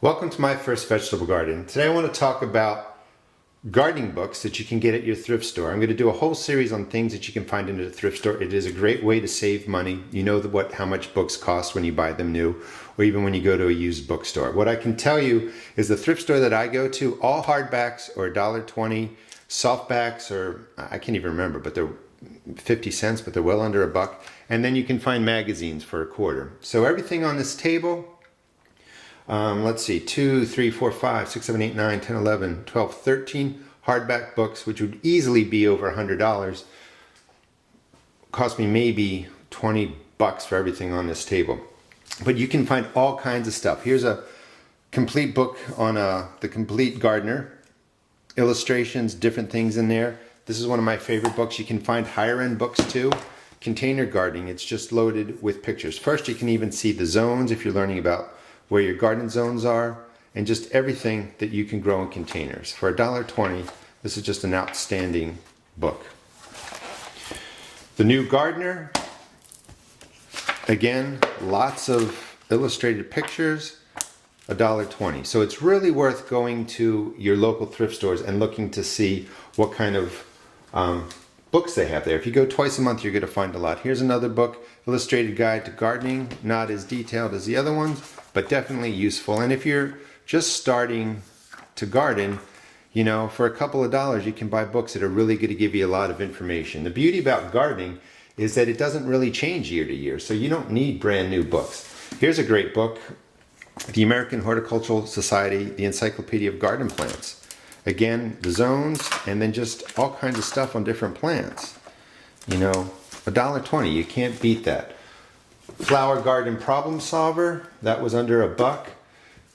Welcome to my first vegetable garden. Today I want to talk about gardening books that you can get at your thrift store. I'm going to do a whole series on things that you can find in a thrift store. It is a great way to save money. You know how much books cost when you buy them new, or even when you go to a used bookstore. What I can tell you is the thrift store that I go to, all hardbacks are $1.20, softbacks are, I can't even remember, but they're 50 cents, but they're well under $1. And then you can find magazines for $1. So everything on this table, let's see, 2, 3, 4, 5, 6, 7, 8, 9, 10, 11, 12, 13 hardback books, which would easily be over $100. Cost me maybe 20 bucks for everything on this table. But you can find all kinds of stuff. Here's a complete book on the Complete Gardener. Illustrations, different things in there. This is one of my favorite books. You can find higher end books too. Container gardening, it's just loaded with pictures. First, you can even see the zones if you're learning about where your garden zones are, and just everything that you can grow in containers. For $1.20, this is just an outstanding book. The New Gardener, again, lots of illustrated pictures, $1.20. So it's really worth going to your local thrift stores and looking to see what kind of books they have there. If you go twice a month, you're going to find a lot. Here's another book, Illustrated Guide to Gardening, not as detailed as the other ones, but definitely useful. And if you're just starting to garden, you know, for a couple of dollars, you can buy books that are really going to give you a lot of information. The beauty about gardening is that it doesn't really change year to year, so you don't need brand new books. Here's a great book, the American Horticultural Society, the Encyclopedia of Garden Plants. Again, the zones, and then just all kinds of stuff on different plants. You know, $1.20, you can't beat that. Flower Garden Problem Solver, that was under $1.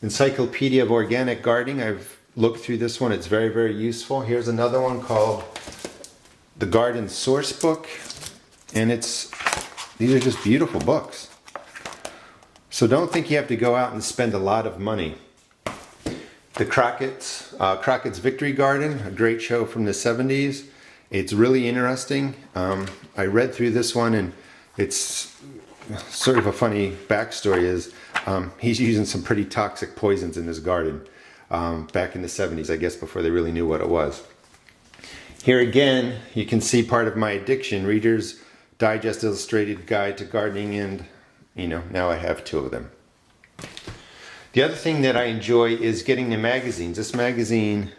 Encyclopedia of Organic Gardening, I've looked through this one, it's very, very useful. Here's another one called the Garden Source Book, and these are just beautiful books. So don't think you have to go out and spend a lot of money. The Crockett's Victory Garden, a great show from the 70s. It's really interesting. I read through this one, and it's sort of a funny backstory is he's using some pretty toxic poisons in his garden back in the 70s, I guess, before they really knew what it was. Here again, you can see part of my addiction, Reader's Digest Illustrated Guide to Gardening, and you know, now I have 2 of them. The other thing that I enjoy is getting the magazines. This magazine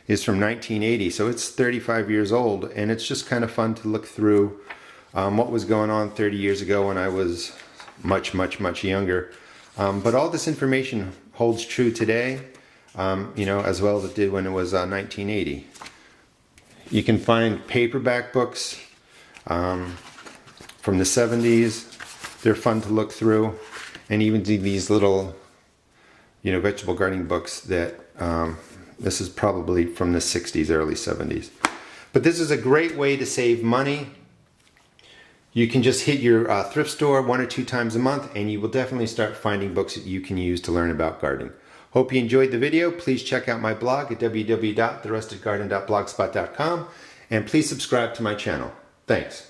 is from 1980, so it's 35 years old, and it's just kind of fun to look through what was going on 30 years ago when I was much, much, much younger. But all this information holds true today, you know, as well as it did when it was 1980. You can find paperback books from the 70s. They're fun to look through, and even these little, you know, vegetable gardening books that this is probably from the 60s, early 70s. But this is a great way to save money. You can just hit your thrift store 1 or 2 times a month, and you will definitely start finding books that you can use to learn about gardening. Hope you enjoyed the video. Please check out my blog at www.therustedgarden.blogspot.com, and please subscribe to my channel. Thanks.